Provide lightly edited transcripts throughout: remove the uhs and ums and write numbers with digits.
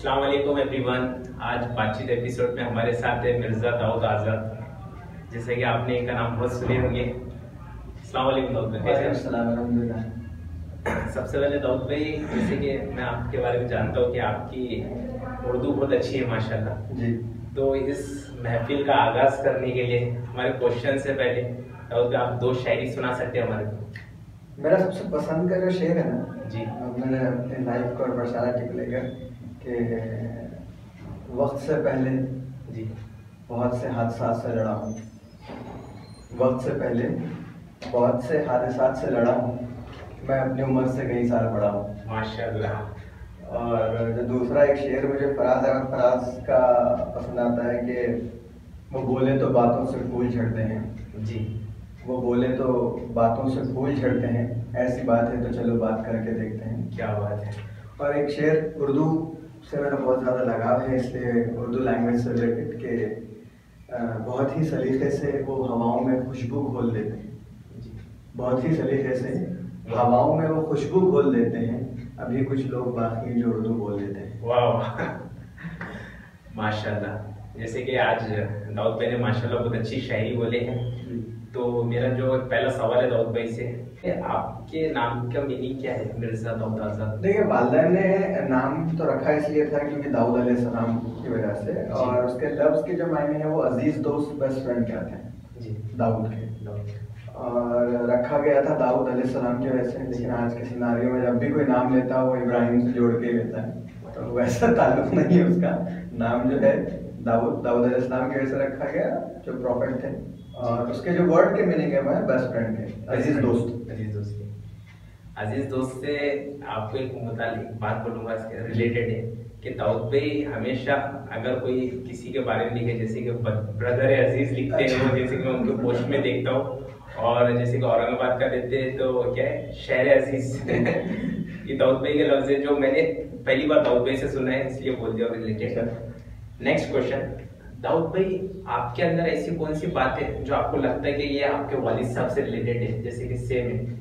अस्सलाम वालेकुम एवरीवन। आज बातचीत एपिसोड में हमारे साथ है मिर्ज़ा दाऊद आज़ाद, जैसे कि आपने इनका नाम बहुत सुने होंगे। अस्सलाम वालेकुम दाऊद भाई, कैसे हैं? सबसे पहले दाऊद भाई, जैसे कि मैं आपके बारे में जानता हूँ कि आपकी उर्दू बहुत अच्छी है माशाल्लाह जी। तो इस महफिल का आगाज़ करने के लिए हमारे क्वेश्चन से पहले दाऊद भाई, आप दो शायरी सुना सकते हैं हमारे को? मेरा सबसे पसंद का जो शेर है ना जी, मैंने अपनी लाइफ को पर्सनालिटी को लेकर कि वक्त से पहले जी, बहुत से हादसा से लड़ा हूँ, वक्त से पहले बहुत से हादसा से लड़ा हूँ, मैं अपनी उम्र से कई साल बड़ा हूँ माशाल्लाह। और जो दूसरा एक शेर मुझे फराज अहमद फराज का पसंद आता है कि वो बोले तो बातों से फूल झड़ते हैं जी, वो बोले तो बातों से फूल झड़ते हैं, ऐसी बात है तो चलो बात करके देखते हैं। क्या बात है। और एक शेर उर्दू से मेरा बहुत ज़्यादा लगाव है, इसलिए उर्दू लैंग्वेज से रिलेटेड के बहुत ही सलीके से वो हवाओं में खुशबू घोल देते हैं, बहुत ही सलीके से हवाओं में वो खुशबू घोल देते हैं, अभी कुछ लोग बाकी जो उर्दू बोल देते हैं। वाह माशाल्लाह। जैसे कि आज दाऊद भाई ने माशाल्लाह बहुत अच्छी शायरी बोले हैं, तो मेरा जो पहला सवाल है दाऊद भाई से, आपके नाम का मीनिंग क्या है मिर्ज़ा दाऊद आज़ाद? देखिए, वालिदैन ने नाम तो रखा इसलिए था क्योंकि दाऊद अलैहिस्सलाम की वजह से, और उसके लफ्ज़ के जो मायने हैं वो अजीज दोस्त बेस्ट फ्रेंड के आते हैं जी, दाऊद के। और रखा गया था दाऊद अलैहिस्सलाम की वजह से, लेकिन आज के सिनारियों में जब भी कोई नाम लेता है वो इब्राहिम से जोड़ के लेता है, तो वैसा ताल्लुक नहीं है उसका। नाम जो है दाऊद अलैहिस्सलाम की वजह से रखा गया, जो प्रॉफिट थे, और उसके जो वर्ड के मीनिंग है वो है बेस्ट फ्रेंड के, अजीज दोस्त। अजीज दोस्त से आपको एक मुतालिक बात बोलूँगा, इसके रिलेटेड है कि दाऊद भाई हमेशा अगर कोई किसी के बारे में लिखे, जैसे कि ब्रदर अजीज लिखते हैं वो, जैसे कि मैं उनके पोस्ट में देखता हूँ, और जैसे कि औरंगाबाद का देते हैं तो क्या है शहर अजीज ये दाऊद भाई के लफ्ज़ है जो मैंने पहली बार दाऊद भाई से सुना है, इसलिए बोल दिया रिलेटेड। नेक्स्ट क्वेश्चन, दाऊद भाई आपके अंदर ऐसी कौन सी बात है जो आपको लगता है कि ये आपके वालिद साहब से रिलेटेड है, जैसे कि सेम है?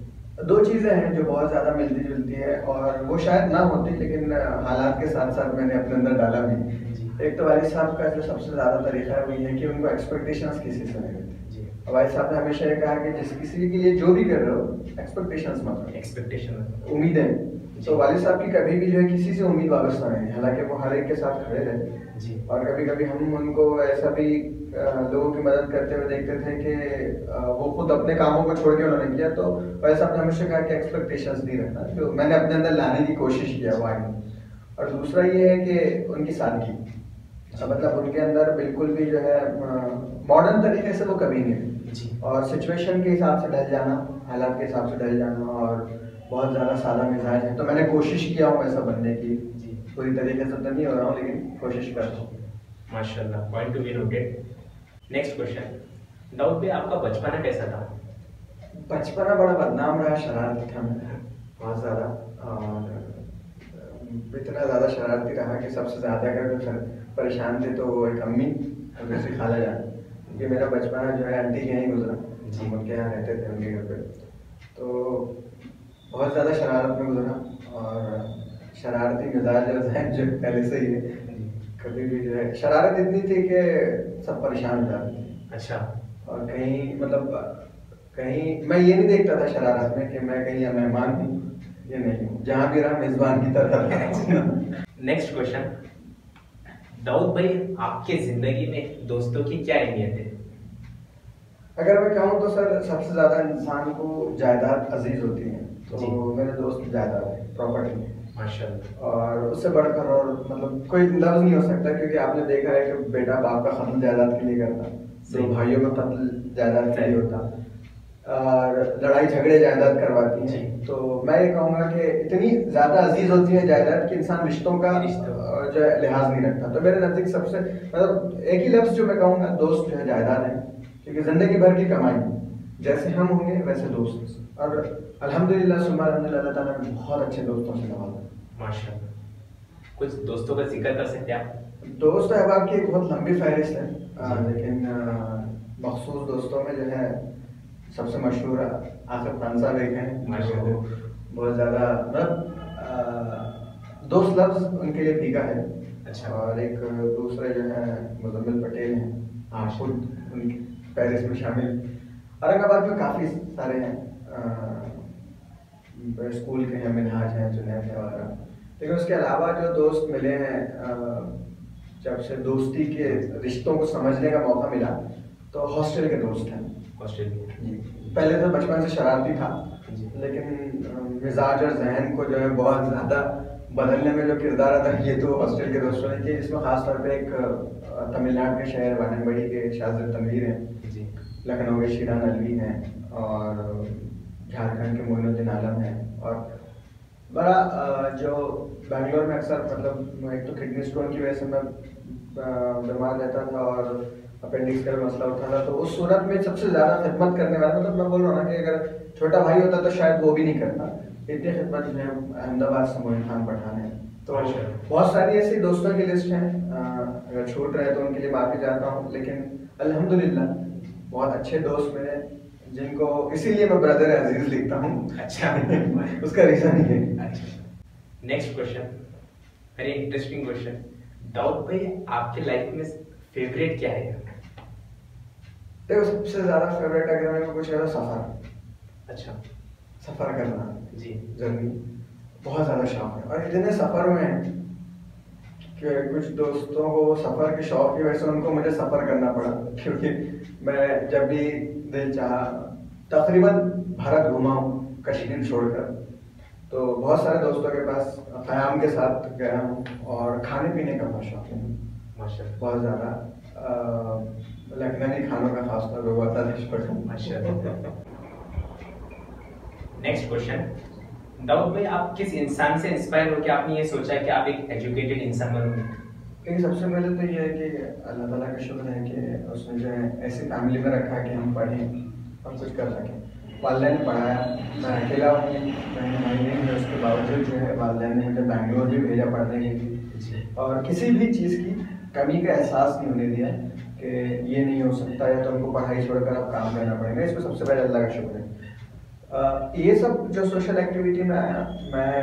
दो चीज़ें हैं जो बहुत ज़्यादा मिलती जुलती है, और वो शायद ना होती लेकिन हालात के साथ साथ मैंने अपने अंदर डाला भी। एक तो वालिद साहब का जो सबसे ज़्यादा तरीका है वो ये है कि उनको एक्सपेक्टेशंस किसी से नहीं रहती। वालिद साहब ने हमेशा ये कहा कि जिस किसी के लिए जो भी कर रहे हो एक्सपेक्टेशंस मत रखो, एक्सपेक्टेशन उम्मीदें। तो वालिद साहब की कभी भी जो है किसी से उम्मीद वाबस्ता नहीं, हालांकि वो हर एक के साथ खड़े रहे जी। और कभी कभी हम उनको ऐसा भी लोगों की मदद करते हुए देखते थे कि वो खुद अपने कामों को छोड़ के उन्होंने किया, तो वैसा आपने हमेशा कहा कि एक्सपेक्टेशंस नहीं रखना, जो मैंने अपने अंदर लाने की कोशिश किया वो आई। और दूसरा ये है कि उनकी सादगी, मतलब उनके अंदर बिल्कुल भी जो है मॉडर्न तरीके से वो कभी नहीं जी। और सिचुएशन के हिसाब से ढल जाना, हालात के हिसाब से ढल जाना, और बहुत ज़्यादा सादा मिजाज है, तो मैंने कोशिश किया हूँ ऐसा बनने की जी। पूरी तरीके से तो नहीं हो रहा हूँ लेकिन कोशिश कर रहा हूँ। माशाल्लाह, point to be noted. Next question, Dawood भाई आपका बचपना कैसा था? बचपना बड़ा बदनाम रहा, शरारती था मैं बहुत ज़्यादा, और इतना ज़्यादा शरारती रहा कि सबसे ज़्यादा अगर जो परेशान थे तो वो एक अम्मी और दूसरी खाला जान, क्योंकि मेरा बचपना जो है आंटी के यहाँ ही गुजरा, हम उनके यहाँ रहते थे उनके घर पे, तो बहुत ज़्यादा शरारत में गुजरा, और शरारती मिजाज जो पहले से ही है, कभी भी जो है शरारत इतनी थी कि सब परेशान हो जाते थे। अच्छा। और कहीं मतलब कहीं मैं ये नहीं देखता था शरारत में कि मैं कहीं मेहमान हूँ, ये नहीं हूँ, जहाँ भी रहा मेजबान की तरह रहा। नेक्स्ट क्वेश्चन, दाऊद भाई आपके जिंदगी में दोस्तों की क्या अहमियत है? अगर मैं कहूँ तो सर सबसे ज़्यादा इंसान को जायदाद अजीज होती है, तो मेरे दोस्त जायदाद है, प्रॉपर्टी है माशाल्लाह, और उससे बढ़कर और मतलब कोई लफ्ज़ नहीं हो सकता, क्योंकि आपने देखा है कि बेटा बाप का खत्म जायदाद के लिए करता, दो भाइयों में कत्ल जायदाद के लिए होता, और लड़ाई झगड़े जायदाद करवाती हैं। तो मैं ये कहूँगा कि इतनी ज़्यादा अजीज होती है जायदाद कि इंसान रिश्तों का जो है लिहाज नहीं रखता। तो मेरे नज़दीक सबसे मतलब एक ही लफ्ज़ जो मैं कहूँगा, दोस्त जो है जायदाद है, क्योंकि ज़िंदगी भर की कमाई जैसे हम होंगे वैसे दोस्त, और अल्हम्दुलिल्लाह सुम्मा अल्हम्दुलिल्लाह अल्लाह ताला ने बहुत अच्छे दोस्तों से नवाजा माशाल्लाह। कुछ दोस्तों का जिक्र कर सकते हैं आप? दोस्त अहबाब की एक बहुत लंबी फहरिस्त है, लेकिन मखसूस दोस्तों में जो है सबसे मशहूर आसिफ खान साहब एक हैं, बहुत ज़्यादा मतलब दोस्त लफ्ज़ उनके लिए फीका है, अच्छा। और एक दूसरे जो है मुजम्मिल पटेल हैं, हाँ, खुद उनके पेरिस में शामिल। औरंगाबाद में काफ़ी सारे हैं, स्कूल के हैं, मिनहाज हैं, जुनैद है वगैरह। लेकिन उसके अलावा जो दोस्त मिले हैं, जब से दोस्ती के रिश्तों को समझने का मौका मिला, तो हॉस्टल के दोस्त हैं। हॉस्टल के जी, पहले तो बचपन से शरारती था, लेकिन मिजाज और जहन को जो है बहुत ज़्यादा बदलने में जो किरदार अदा किए तो हॉस्टल के दोस्तों ने किए, जिसमें खासतौर पे एक तमिलनाडु के शहर वानंबड़ी के शाहज़द तनवीर हैं जी, लखनऊ के शीरान अलवी हैं, और झारखंड के मोइनुद्दीन आलम हैं। और बड़ा जो बैंगलोर में अक्सर मतलब एक तो किडनी स्टोन की वजह से मैं बीमार रहता था और अपेंडिक्स का मसला उठा था, तो उस सूरत में सबसे ज़्यादा खिदमत करने वाला, मतलब मैं बोल रहा हूँ ना कि अगर छोटा भाई होता तो शायद वो भी नहीं करता, इतनी खिदमत जो है अहमदाबाद से मोइन खान पठान है। तो बहुत सारी ऐसी दोस्तों की लिस्ट है, अगर छूट रहे तो उनके लिए माफ़ी चाहता हूँ, लेकिन अल्हम्दुलिल्लाह बहुत अच्छे दोस्त मेरे, जिनको इसीलिए मैं ब्रदर अजीज लिखता हूँ। अच्छा उसका रीजन ही है। अच्छा, next question, very interesting question. Dawood भाई, आपके लाइफ में फेवरेट क्या है? देखो, सबसे ज्यादा फेवरेट अगर मेरे को कुछ है तो सफर। अच्छा, सफर करना जी, जर्नी बहुत ज्यादा शौक है, और इतने सफर में है कि कुछ दोस्तों को सफर के शौक की वजह से उनको मुझे सफर करना पड़ा, क्योंकि मैं जब भी दिल चाहा तकरीबन भारत घुमा हूँ कश्मीर छोड़कर। तो बहुत सारे दोस्तों के पास क़याम के साथ गया हूँ, और खाने पीने का बहुत शौक है माशाल्लाह, बहुत ज़्यादा। लखनवी खानों का खासतौर पर बहुत ज़्यादा एक्सपर्ट हूँ माशाल्लाह। नेक्स्ट क्वेश्चन, दाऊद भाई, आप किस इंसान से इंस्पायर होकर आपने ये सोचा कि आप एक एजुकेटेड इंसान बनोगे? क्योंकि सबसे पहले तो ये है कि अल्लाह ताला का शुक्र है कि उसने जो है ऐसी फैमिली में रखा कि हम पढ़ें और कुछ कर सकें। वालिदैन ने पढ़ाया, मैं अकेला हूँ, बहन भाई नहीं है, उसके बावजूद जो है वालिदैन ने मुझे बैंगलोर भी भेजा पढ़ने के लिए, और किसी भी चीज़ की कमी का एहसास नहीं होने दिया कि ये नहीं हो सकता है तो उनको पढ़ाई छोड़कर अब काम करना पड़ेगा। इसमें सबसे पहले अल्लाह का शुक्र है। ये सब जो सोशल एक्टिविटी में आया, मैं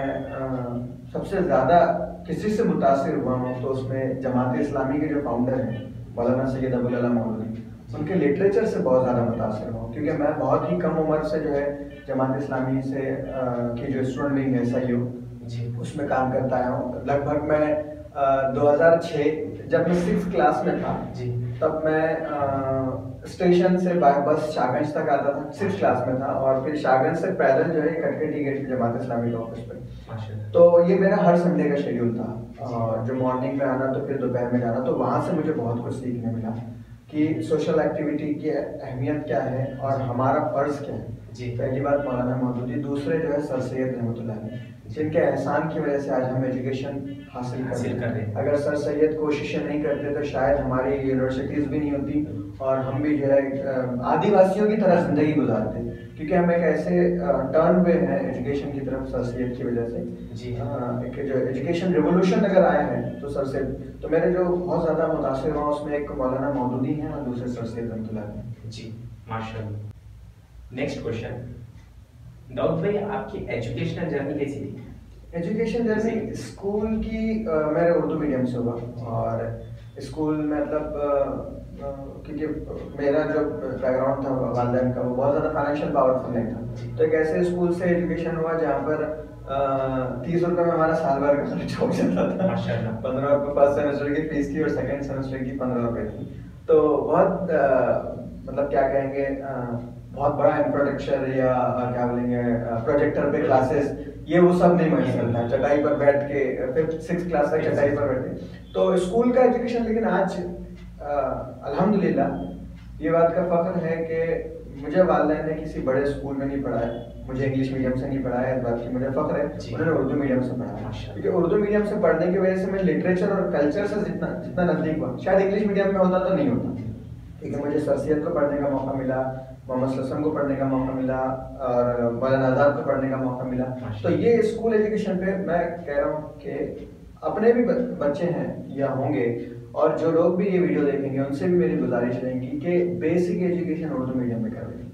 सबसे ज़्यादा किसी से मुतासिर हुआ हूँ तो उसमें जमात इस्लामी के जो फाउंडर हैं मौलाना सैयद अबुल अला मौलवी, उनके लिटरेचर से बहुत ज़्यादा मुतासिर हुआ, क्योंकि मैं बहुत ही कम उम्र से जो है जमात इस्लामी से की जो स्टूडेंट विंग है SIU जी, उसमें काम करता आया हूँ। लगभग मैं 2006 जब मैं 6th क्लास में था जी, तब मैं स्टेशन से बाय बस शाहगंज तक आता था, 6th क्लास में था, और फिर शाहगंज से पैदल जो है कटकटी गेट पे जमात इस्लामी के ऑफिस पे। तो ये मेरा हर संडे का शेड्यूल था, और जो मॉर्निंग में आना तो फिर दोपहर में जाना। तो वहाँ से मुझे बहुत कुछ सीखने मिला कि सोशल एक्टिविटी की अहमियत क्या है और हमारा फ़र्ज़ क्या है जी। पहली बात मौलाना मौदूदी, दूसरे जो है सर सैयद रहमतुल्लाह अलैह, जिनके एहसान की वजह से आज हम एजुकेशन हासिल कर रहे हैं। अगर सर सैयद कोशिशें नहीं करते तो शायद हमारी यूनिवर्सिटीज़ भी नहीं होती, और हम भी जो है आदिवासियों की तरह ज़िंदगी गुजारते, क्योंकि हम एक ऐसे टर्न पे हैं एजुकेशन की तरफ सर सैयद की वजह से जी। एक जो एजुकेशन रिवोल्यूशन अगर आया है तो सर सैयद, तो मेरे जो बहुत ज़्यादा मुतासिर हुआ उसमें एक मौलाना मौदूदी हैं और दूसरे सर सैयद रहमतुल्लाह जी, माशाल्लाह। नेक्स्ट क्वेश्चन, दाऊद भाई, आपकी एजुकेशनल जर्नी कैसी थी? एजुकेशन जर्नी स्कूल की मेरे उर्दू मीडियम से हुआ, और स्कूल मतलब क्योंकि मेरा जो बैकग्राउंड था वालिदैन का वो बहुत ज़्यादा फाइनेंशियल पावरफुल नहीं था, तो एक ऐसे स्कूल से एजुकेशन हुआ जहाँ पर 30 रुपये में हमारा साल भर का खर्च हो जाता था। 15 रुपये फर्स्ट सेमेस्टर की फीस थी और सेकेंड सेमेस्टर की 15 रुपये थी। तो बहुत मतलब क्या कहेंगे, बहुत बड़ा इंफ्रास्ट्रक्चर या क्या बोलेंगे प्रोजेक्टर पे क्लासेस, ये वो सब नहीं मैसर था। चटाई पर बैठ के 5th 6th क्लास तक चटाई पर बैठे, तो स्कूल का एजुकेशन। लेकिन आज अल्हम्दुलिल्लाह ये बात का फख्र है कि मुझे वालिदैन ने किसी बड़े स्कूल में नहीं पढ़ाया, मुझे इंग्लिश मीडियम से नहीं पढ़ाया, इस बात की मुझे फख्र है। उन्होंने उर्दू मीडियम से पढ़ाया, क्योंकि उर्दू मीडियम से पढ़ने की वजह से मैं लिटरेचर और कल्चर से जितना नज़दीक हुआ, शायद इंग्लिश मीडियम में होता तो नहीं होता। क्योंकि मुझे सर सैयद को पढ़ने का मौका मिला, मोहम्मद सल्लम को पढ़ने का मौका मिला, और मौलाना आज़ाद को पढ़ने का मौका मिला। तो ये स्कूल एजुकेशन पे मैं कह रहा हूँ कि अपने भी बच्चे हैं या होंगे, और जो लोग भी ये वीडियो देखेंगे उनसे भी मेरी गुजारिश रहेगी कि बेसिक एजुकेशन उर्दू मीडियम में करें।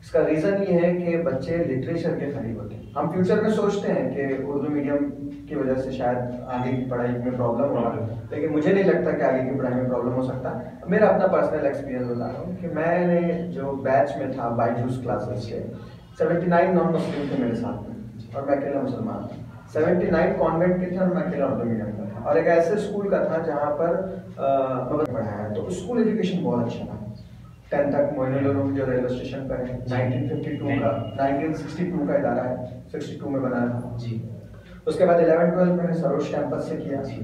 इसका रीज़न ये है कि बच्चे लिटरेचर के करीब होते हैं। हम फ्यूचर में सोचते हैं कि उर्दू मीडियम की वजह से शायद आगे की पढ़ाई में प्रॉब्लम होगा, लेकिन मुझे नहीं लगता कि आगे की पढ़ाई में प्रॉब्लम हो सकता। मेरा अपना पर्सनल एक्सपीरियंस बता रहा हूँ कि मैंने जो बैच में था बायजूस क्लासेस के 79 नॉन मुस्लिम थे मेरे साथ में और मैं अकेला मुसलमान था। 79 कॉन्वेंट के थे और मैं अकेला उर्दू मीडियम का था, और एक ऐसे स्कूल का था जहाँ पर पढ़ाया है, तो स्कूल एजुकेशन बहुत अच्छा था। 10 तक मोइनुल जो रेलवे स्टेशन पर है, 1952 का 1962 का इदारा है, 62 में बना था जी। उसके बाद 11-12 मैंने सरोज कैंपस से किया जी।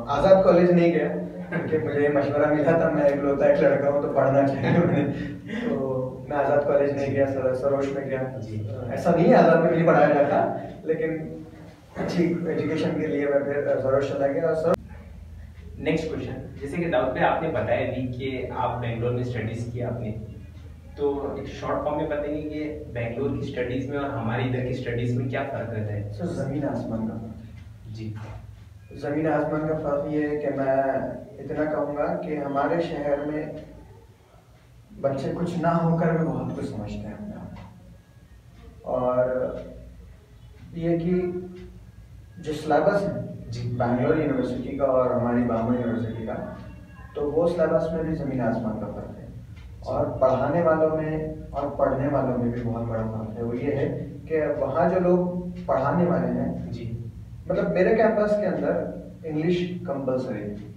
आज़ाद कॉलेज नहीं गया क्योंकि मुझे मशवरा मिला था, मैं इकलौता एक लड़का हूँ तो पढ़ना चाहिए मैंने, तो मैं आज़ाद कॉलेज नहीं गया, सरोज में गया जी। ऐसा नहीं है आज़ाद में नहीं पढ़ाया जाता, लेकिन अच्छी एजुकेशन के लिए मैं फिर सरोज चला गया। और नेक्स्ट क्वेश्चन, जैसे कि दाऊद भाई आपने बताया भी कि आप बेंगलोर में स्टडीज किया आपने, तो एक शॉर्ट फॉर्म में बताएंगे कि बेंगलोर की स्टडीज में और हमारे इधर की स्टडीज में क्या फर्क रहता है? सर ज़मीन आसमान का फर्क जी। ज़मीन आसमान का फर्क ये है कि मैं इतना कहूँगा कि हमारे शहर में बच्चे कुछ ना होकर भी बहुत कुछ समझते हैं अपने आप, और ये कि जो सिलेबस है जी बैंगलोर यूनिवर्सिटी का और हमारी बॉम्बे यूनिवर्सिटी का, तो वो सिलेबस में भी ज़मीन आसमान का फर्क है, और पढ़ाने वालों में और पढ़ने वालों में भी बहुत बड़ा फर्क है। वो ये है कि वहाँ जो लोग पढ़ाने वाले हैं जी, मतलब मेरे कैंपस के अंदर इंग्लिश कंपलसरी है।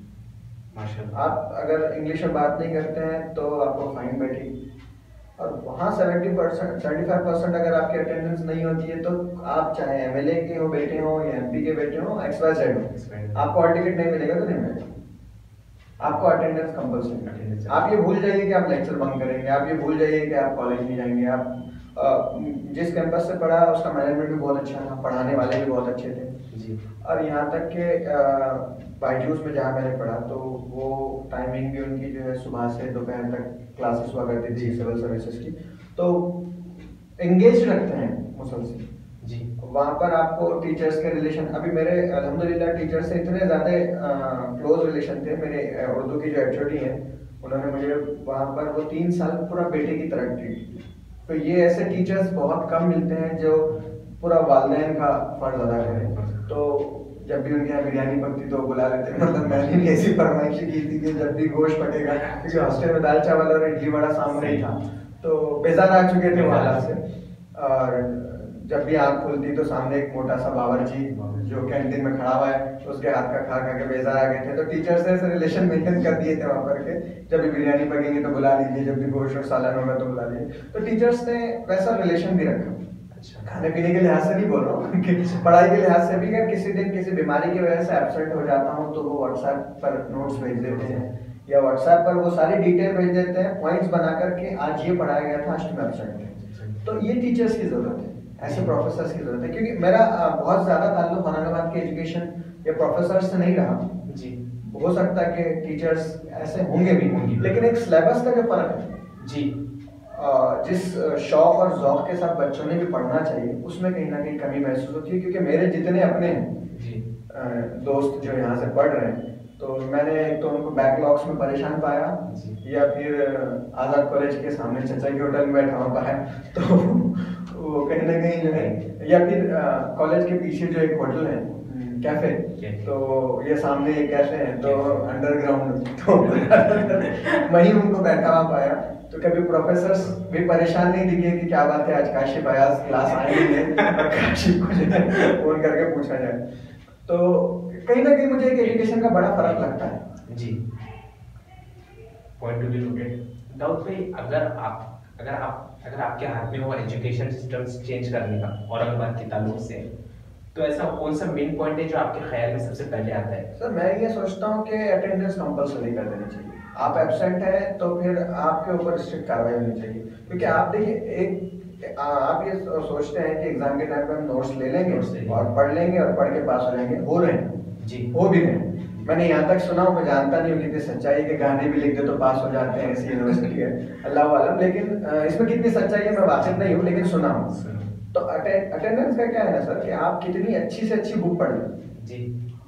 माशाल्लाह, आप अगर इंग्लिश में बात नहीं करते हैं तो आपको फाइन बैठेगी, और वहाँ 70% 75% अगर आपकी अटेंडेंस नहीं होती है तो आप चाहे एमएलए के हो बेटे हो या एमपी के बेटे हो, XYZ हो, आपको हॉल टिकट नहीं मिलेगा तो नहीं मिलेगा, आपको अटेंडेंस कंपल्सरी। आप ये भूल जाइए कि आप लेक्चर बंक करेंगे, आप ये भूल जाइए कि आप कॉलेज नहीं जाएंगे। आप जिस कैंपस से पढ़ा उसका मैनेजमेंट भी बहुत अच्छा था, पढ़ाने वाले भी बहुत अच्छे थे जी। और यहाँ तक कि बायजूस में जहाँ मैंने पढ़ा तो वो टाइमिंग भी उनकी जो है सुबह से दोपहर तक क्लासेस हुआ करती थी सिविल सर्विसेज की, तो एंगेज रखते हैं मुसलसल जी। वहाँ पर आपको टीचर्स के रिलेशन, अभी मेरे अल्हम्दुलिल्लाह टीचर्स से इतने ज़्यादा क्लोज रिलेशन थे। मेरे उर्दू की जो एचओडी हैं उन्होंने मुझे वहाँ पर वो 3 साल पूरा बेटे की तरह ट्रीट किया। तो ये ऐसे टीचर्स बहुत कम मिलते हैं जो पूरा वालिदैन का फर्ज अदा करें। तो जब भी उनके यहाँ बिरयानी पकती तो बुला लेते हैं, मतलब मैंने भी ऐसी फरमाइश की थी कि जब भी गोश्त पकेगा, क्योंकि हॉस्टल में दाल चावल और इडली बड़ा सामने ही था, तो बेजार आ चुके थे वहाँ से। और जब भी आँख खुलती तो सामने एक मोटा सा बावर्ची जो कैंटीन में खड़ा हुआ है, उसके हाथ का खा खा के बेजार आ गए थे। तो टीचर से ऐसे रिलेशन मेंटेन कर दिए थे वहाँ पर के जब भी बिरयानी पकेंगे तो बुला लीजिए, जब भी गोश्त और सालन होगा तो बुला लीजिए। तो टीचर्स ने वैसा रिलेशन भी रखा। अच्छा, खाने पीने के लिहाज से नहीं बोल रहा हूँ, पढ़ाई के लिहाज से भी। अगर किसी दिन किसी बीमारी की वजह से एब्सेंट हो जाता हूँ तो वो व्हाट्सएप पर नोट्स भेज देते हैं, या व्हाट्सएप पर वो सारी डिटेल भेज देते हैं, पॉइंट्स बना करके आज ये पढ़ाया गया था, आज तुम एब्सेंट थे। तो ये टीचर्स की जरूरत है, ऐसे प्रोफेसर्स की जरूरत है, क्योंकि मेरा बहुत ज्यादा ताल्लुक औरंगाबाद के एजुकेशन या प्रोफेसर से नहीं रहा जी। हो सकता है कि टीचर्स ऐसे होंगे भी, लेकिन एक सिलेबस का जो फर्क है जी, जिस शौक और ज़ौक़ के साथ बच्चों ने भी पढ़ना चाहिए उसमें कहीं ना कहीं कमी महसूस होती है। क्योंकि मेरे जितने अपने हैं जी दोस्त जो यहाँ से पढ़ रहे हैं, तो मैंने एक तो उनको बैकलॉग्स में परेशान पाया, या फिर आज़ाद कॉलेज के सामने चचा की होटल में बैठा हुआ पाया, तो वो कहीं ना कहीं जो है, या फिर कॉलेज के पीछे जो एक होटल है कैफे, तो ये सामने एक कैफे है तो अंडरग्राउंड, तो वहीं उनको बैठा हुआ पाया। तो कभी प्रोफेसर्स भी परेशान नहीं दिखे कि क्या बात है आज काशिफ अयाज क्लास आएंगे और काशिफ को फोन करके पूछा जाए। तो कहीं ना कहीं मुझे एक एजुकेशन का बड़ा फर्क लगता है जी। Point to be noted. Dawood भाई, अगर आपके हाथ में हो एजुकेशन सिस्टम्स चेंज करने का औरंगाबाद के ताल्लुक से, तो ऐसा कौन सा मेन पॉइंट है जो आपके ख्याल में सबसे पहले आता है? सर मैं ये सोचता हूँ कि अटेंडेंस कंपलसरी कर देनी चाहिए। आप एब्सेंट है तो फिर आपके ऊपर स्ट्रिक्ट कार्रवाई होनी चाहिए, क्योंकि आप देखिए आप ये सोचते हैं कि एग्जाम के टाइम पे हम नोट्स ले लेंगे और पढ़ लेंगे और पढ़ के पास हो जाएंगे। हो रहे हैं जी, हो भी रहे हैं। मैंने यहाँ तक सुना हूँ, मैं जानता नहीं हूँ कितनी सच्चाई के गाने भी लिख दे तो पास हो जाते हैं, ऐसी यूनिवर्सिटी है अल्लाह वालम, लेकिन इसमें कितनी सच्चाई है मैं वाकिफ नहीं हूँ, लेकिन सुना हूँ। तो अटेंडेंस का क्या है ना सर, कि आप कितनी अच्छी से अच्छी बुक पढ़ लें जी,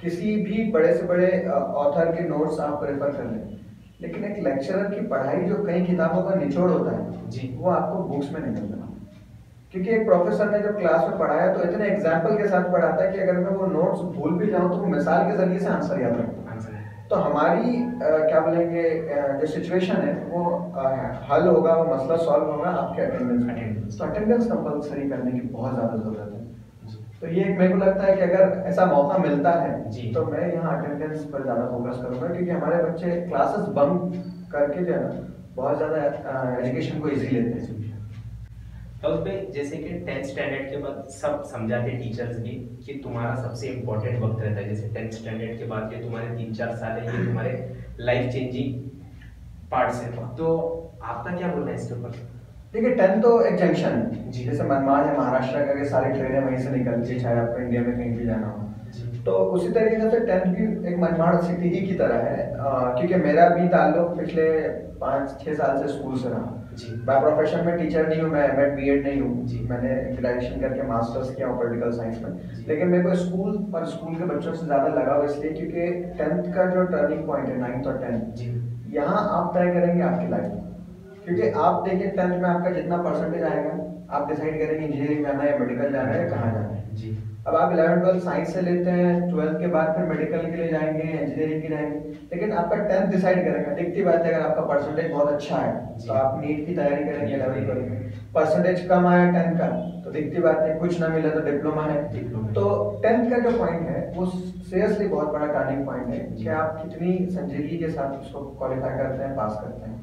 किसी भी बड़े से बड़े ऑथर के नोट्स आप प्रेफर कर लें, लेकिन एक लेक्चरर की पढ़ाई जो कई किताबों का निचोड़ होता है जी, वो आपको बुक्स में नहीं मिलता। क्योंकि एक प्रोफेसर ने जब क्लास में पढ़ाया तो इतने एग्जाम्पल के साथ पढ़ाता है कि अगर मैं वो नोट्स भूल भी जाऊं तो वो मिसाल के जरिए से आंसर याद रखता हूं। तो हमारी क्या बोलेंगे जो सिचुएशन है वो हल होगा, वो मसला सॉल्व होगा आपके अटेंडेंस। तो अटेंडेंस कंपलसरी करने की बहुत ज़्यादा ज़रूरत है। तो ये मेरे को लगता है कि अगर ऐसा मौका मिलता है तो मैं यहाँ अटेंडेंस पर ज़्यादा फोकस करूँगा, क्योंकि हमारे बच्चे क्लासेस बंक करके जो है ना बहुत ज़्यादा एजुकेशन को ईजी लेते हैं। तो उस पे जैसे कि 10th स्टैंडर्ड के बाद सब समझाते टीचर्स भी कि तुम्हारा सबसे इम्पोर्टेंट वक्त रहता है, जैसे 10th स्टैंडर्ड के बाद ये तुम्हारे 3-4 साल है, ये तुम्हारे लाइफ चेंजिंग पार्ट्स है। तो आपका क्या बोलना है इसके ऊपर? देखिए 10th तो एक जंक्शन है, जैसे मनमाड़ है महाराष्ट्र का, सारी ट्रेनें वहीं से निकलती है, चाहे आपको इंडिया में कहीं भी जाना हो। तो उसी तरीके से 10th भी एक मनमाड़ सिटी ही की तरह है, क्योंकि मेरा भी ताल्लुक पिछले 5-6 साल से स्कूल से रहा। मैं प्रोफेशन में टीचर नहीं हूँ, मैं एमएड बीएड नहीं हूँ, मैंने ग्रेजुएशन करके मास्टर्स किया पॉलिटिकल साइंस में। लेकिन मेरे को स्कूल और स्कूल के बच्चों से ज़्यादा लगाव इसलिए क्योंकि 10th का जो टर्निंग पॉइंट है 9th और 10th, यहाँ आप तय करेंगे आपकी लाइफ। क्योंकि आप देखिए 10th में आपका जितना परसेंटेज आएगा आप डिसाइड करेंगे इंजीनियरिंग जाना है या मेडिकल जाना है, कहाँ जाना है। अब आप 11th-12th साइंस से लेते हैं, 12th के बाद फिर मेडिकल के लिए जाएंगे, इंजीनियरिंग के जाएंगे, लेकिन आपका 10th डिसाइड करेगा। दिखती बात है अगर आपका परसेंटेज बहुत अच्छा है तो आप नीट की तैयारी करेंगे, 11th करेंगे। परसेंटेज कम आया 10th का तो दिखती बात है कुछ ना मिला तो डिप्लोमा है। तो 10th का जो पॉइंट है वो सीरियसली बहुत बड़ा टर्निंग पॉइंट है कि आप कितनी संजीदगी के साथ उसको क्वालिफाई करते हैं, पास करते हैं।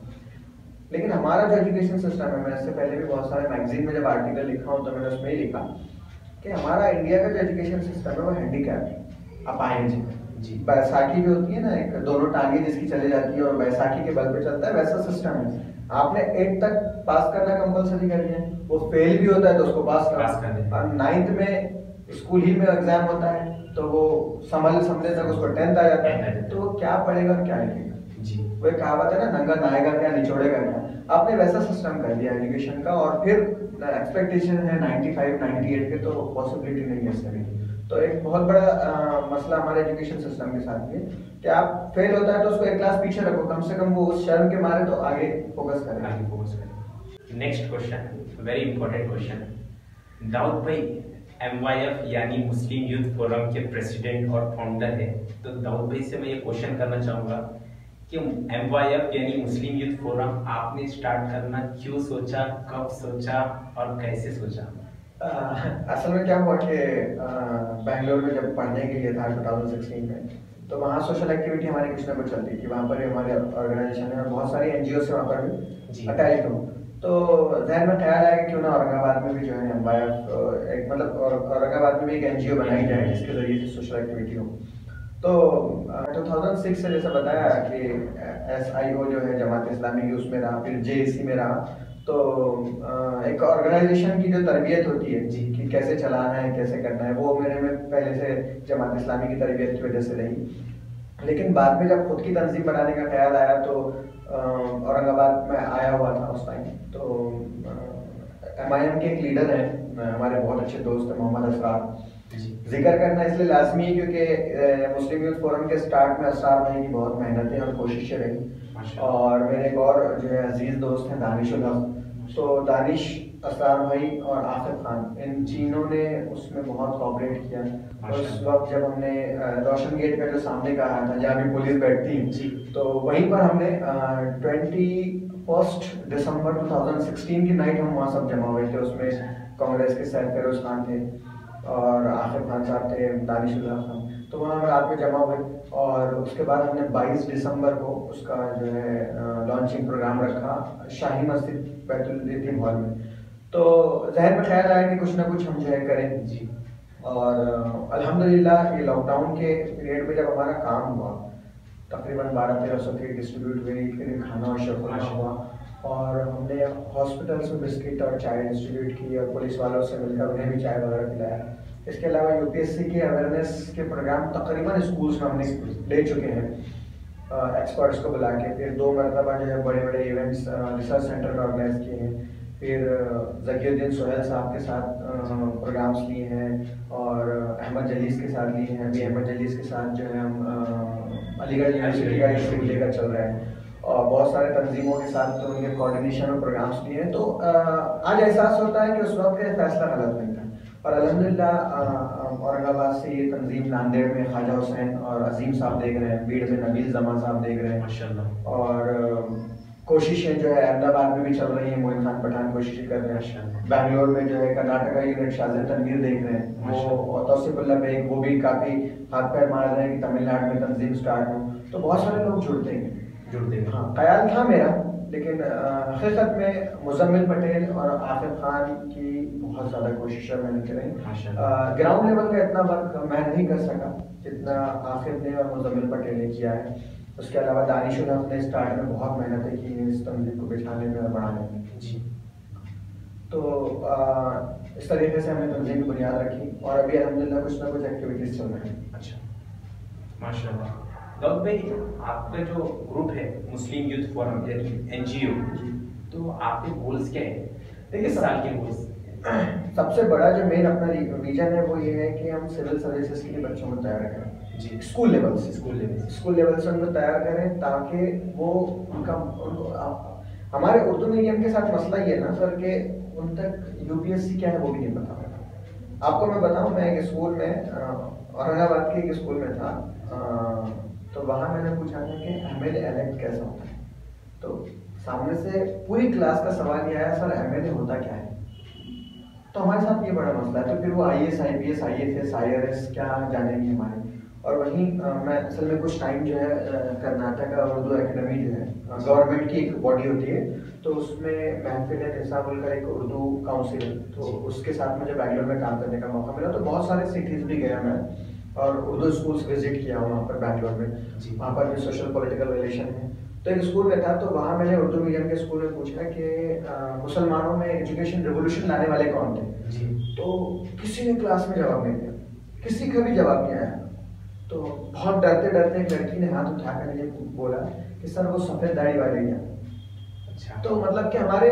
लेकिन हमारा जो एजुकेशन सिस्टम है, मैं इससे पहले भी बहुत सारे मैगजीन में जब आर्टिकल लिखा हूँ तो मैंने उसमें ही लिखा कि हमारा इंडिया का जो एजुकेशन सिस्टम है वो हैंडीकैप है, अपाहिज जी। बैसाखी जो होती है ना, एक दोनों टांगे जिसकी चली जाती है और बैसाखी के बल पे चलता है, वैसा सिस्टम है। आपने 8 तक पास करना कंपलसरी कर दिया, वो फेल भी होता है तो उसको पास करना। और 9th में स्कूल ही में एग्जाम होता है तो वो समझने तक उसको 10th आ जाता है, तो वो क्या पढ़ेगा क्या लिखेगा जी। वो कहावत है ना, नंगा नहाएगा क्या निचोड़ेगा क्या। आपने वैसा सिस्टम कर दिया एजुकेशन का, और फिर एक्सपेक्टेशन है 95-98 के, तो पॉसिबिलिटी नहीं है इसमें। तो एक बहुत बड़ा मसला हमारे एजुकेशन सिस्टम के साथ में कि आप फेल होता है तो उसको एक क्लास पीछे रखो, कम से कम वो उस शर्म के मारे तो आगे फोकस करें। Next question, very important question. Dawood भाई MYF यानी मुस्लिम यूथ फोरम के प्रेसिडेंट और फाउंडर है, तो दाऊद भाई से मैं ये क्वेश्चन करना चाहूँगा कि MYF यानी मुस्लिम यूथ फोरम आपने स्टार्ट करना क्यों सोचा, कब सोचा और कैसे सोचा? असल में क्या हुआ कि बेंगलोर में जब पढ़ने के लिए था 2016 में, तो वहाँ सोशल एक्टिविटी हमारी कुछ ना कुछ चलती थी। वहाँ पर हमारे ऑर्गेनाइजेशन है और बहुत सारी NGO से वहाँ पर भी अटैच हूँ। तो जहन में ख्याल आया कि क्यों ना औरंगाबाद में भी जो है MYF एक मतलब औरंगाबाद में भी एक NGO बनाई जाए जिसके जरिए से सोशल एक्टिविटी हो। तो 2006 से जैसा बताया कि SIO जो है जमात इस्लामी की उसमें रहा, फिर JAC में रहा। तो एक ऑर्गेनाइजेशन की जो तरबियत होती है जी कि कैसे चलाना है, कैसे करना है, वो मेरे में पहले से जमात इस्लामी की तरबियत की वजह से रही। लेकिन बाद में जब खुद की तंजीम बनाने का ख्याल आया तो औरंगाबाद में आया हुआ था उस टाइम। तो MIM के एक लीडर हैं हमारे बहुत अच्छे दोस्त हैं, मोहम्मद असरार। जिक्र करना इसलिए लाजमी है क्योंकि मुस्लिम यूथ फोरम के स्टार्ट में असरार भाई की बहुत मेहनतें और कोशिशें रही। और मेरे एक और जो है अजीज दोस्त हैं दानिश उल हक। तो दानिश, असरार भाई और आसिफ खान, इन तीनों ने उसमें बहुत कोऑपरेट किया। उस वक्त जब हमने रोशन गेट का जो सामने का आया था जहाँ भी पुलिस बैठती है, तो वहीं पर हमने 21 दिसंबर 2016 की नाइट हम वहाँ सब जमा हुए थे। उसमें कांग्रेस के सैयद फिरोज खान थे और आसिफ खान साहब थे, दानिश उल हक खान, तो वहाँ हम रात में जमा हुए। और उसके बाद हमने 22 दिसंबर को उसका जो है लॉन्चिंग प्रोग्राम रखा शाही मस्जिद बैतुल यतीम हॉल में। तो जहन में ख्याल आया कि कुछ ना कुछ हम जो है करें जी। और अल्हम्दुलिल्लाह ये लॉकडाउन के पीरियड में जब हमारा काम हुआ, तकरीबन 1200-1300 किट डिस्ट्रीब्यूट हुई, फिर खाना और शफा हुआ, और हमने हॉस्पिटल्स में बिस्किट और चाय डिस्ट्रीब्यूट की और पुलिस वालों से मिलकर उन्हें भी चाय वगैरह पिलाया। इसके अलावा UPSC के अवेयरनेस के प्रोग्राम तकरीबन स्कूल्स में हमने ले चुके हैं एक्सपर्ट्स को बुला के। फिर 2 मरतबा जो है बड़े बड़े इवेंट्स रिसर्च सेंटर में ऑर्गेनाइज किए हैं। फिर ज़कीरुद्दीन सोहेल साहब के साथ प्रोग्राम्स लिए हैं और अहमद जलीस के साथ लिए हैं। अभी अहमद जलीस के साथ जो है हम अलीगढ़ यूनिवर्सिटी का इशू लेकर चल रहे हैं। और बहुत सारे तंजीमों के साथ तो उनके कोऑर्डिनेशन और प्रोग्राम्स भी हैं। तो आज एहसास होता है कि उस वक्त का फैसला गलत नहीं था, और अल्हम्दुलिल्लाह औरंगाबाद से ये तंजीम नांदेड़ में ख्वाजा हुसैन और अजीम साहब देख रहे हैं, बीड़ में नबील जमा साहब देख रहे हैं माशाल्लाह, और कोशिशें जो है अहमदाबाद में भी चल रही हैं, मोइन खान पठान कोशिशें कर रहे हैं, बैंगलोर में जो है कर्नाटका यूनिट शाजिद तनवीर देख रहे हैं, वो तौसीफुल्ला बेग वो भी काफ़ी हाथ पैर मार रहे हैं कि तमिलनाडु में तंजीम स्टार्ट हो। तो बहुत सारे लोग जुड़ते हैं। हाँ, ख्याल था मेरा, लेकिन हकीकत में मुजम्मिल पटेल और आसिफ खान की बहुत ज़्यादा कोशिशें मैंने करी। ग्राउंड लेवल का इतना वर्क मैं नहीं कर सका जितना आसिफ ने और मुजम्मिल पटेल ने किया है। उसके अलावा दानिशुल हक ने स्टार्ट में बहुत मेहनतें की हैं इस तंजीम को बिछाने में और बढ़ाने में जी। तो इस तरीके से हमने तंजीम की बुनियाद रखी और अभी अल्हम्दुलिल्लाह कुछ ना कुछ एक्टिविटीज चल रही हैं। अच्छा, माशाल्लाह। दाऊद भाई, आपका जो ग्रुप है मुस्लिम यूथ फोरम यानी NGO, तो आपके गोल्स क्या है? देखिए, इस साल के गोल्स सबसे बड़ा जो मेन अपना विजन है वो ये है कि हम सिविल सर्विसेज के लिए बच्चों को तैयार करें जी, स्कूल लेवल से उनको तैयार करें, ताकि वो उनको हमारे उर्दू मीडियम के साथ मसला ये है ना सर कि उन तक UPSC क्या है वो भी नहीं पता। आपको मैं बताऊं, मैं एक स्कूल में औरंगाबाद के एक स्कूल में था, तो वहाँ मैंने पूछा था कि MLA इलेक्ट कैसा होता है, तो सामने से पूरी क्लास का सवाल ये आया, सर MLA होता क्या है? तो हमारे साथ ये बड़ा मसला है। तो फिर वो IAS IPS IFS IRS क्या जानेंगे हमारे। और वहीं मैं असल में कुछ टाइम जो है कर्नाटक उर्दू एकेडमी जो है गवर्नमेंट की एक बॉडी होती है, तो उसमें महफिल निसाबुल का एक उर्दू काउंसिल है, तो उसके साथ मुझे बैंगलोर में काम करने का मौका मिला। तो बहुत सारे सिटीज़ भी गया मैं और उर्दू स्कूल्स विजिट किया वहाँ पर बैंगलोर में, वहाँ पर भी सोशल पॉलिटिकल रिलेशन है। तो एक स्कूल में था, तो वहाँ मैंने उर्दू मीडियम के स्कूल में पूछा कि मुसलमानों में एजुकेशन रेवोल्यूशन लाने वाले कौन थे जी। तो किसी ने क्लास में जवाब नहीं दिया, किसी का भी जवाब नहीं आया। तो बहुत डरते डरते एक लड़की ने हाथ उठा कर ये बोला कि सर वो सफ़ेद दाढ़ी वाले हैं। अच्छा, तो मतलब कि हमारे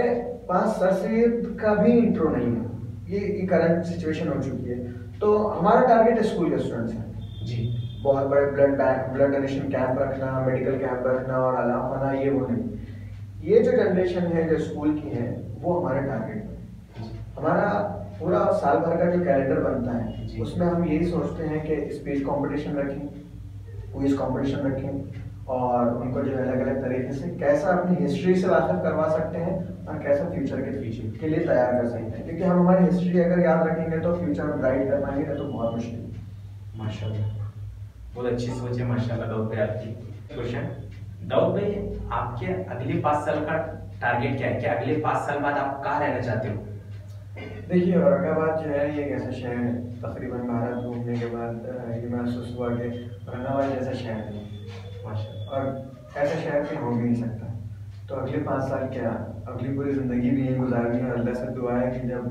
पास सर सैयद का भी इंट्रो नहीं है, ये करंट सिचुएशन हो चुकी है। तो हमारा टारगेट स्कूल के स्टूडेंट्स हैं जी, बहुत बड़े ब्लड डोनेशन कैंप रखना, मेडिकल कैंप रखना और अलाव होना, ये वो नहीं। ये जो जनरेशन है जो स्कूल की है वो हमारा टारगेट है। हमारा पूरा साल भर का जो कैलेंडर बनता है उसमें हम यही सोचते हैं कि स्पीच कंपटीशन रखें, क्विज कंपटीशन रखें और उनको जो अलग अलग तरीके से कैसा अपनी हिस्ट्री से वाकिफ करवा सकते हैं और कैसा फ्यूचर के लिए तैयार कर सकते हैं, क्योंकि हम हमारी हिस्ट्री अगर याद रखेंगे तो फ्यूचर में ब्राइट कर पाएंगे, नहीं तो बहुत मुश्किल है। माशाल्लाह, बहुत अच्छी सोच है माशाल्लाह दाऊद भाई आपकी। क्वेश्चन, दाऊद भाई आपके अगले 5 साल का टारगेट क्या है? क्या अगले 5 साल बाद आप कहाँ रहना चाहते हो? देखिए, औरंगाबाद जो है ये एक ऐसा शहर है, तकरीबन भारत घूमने के बाद ये महसूस हुआ कि औरंगाबाद जैसा शहर है और ऐसा शहर कहीं हो भी नहीं सकता। तो अगले 5 साल क्या, अगली पूरी ज़िंदगी भी यही गुजारनी है। और अल्लाह से दुआ है कि जब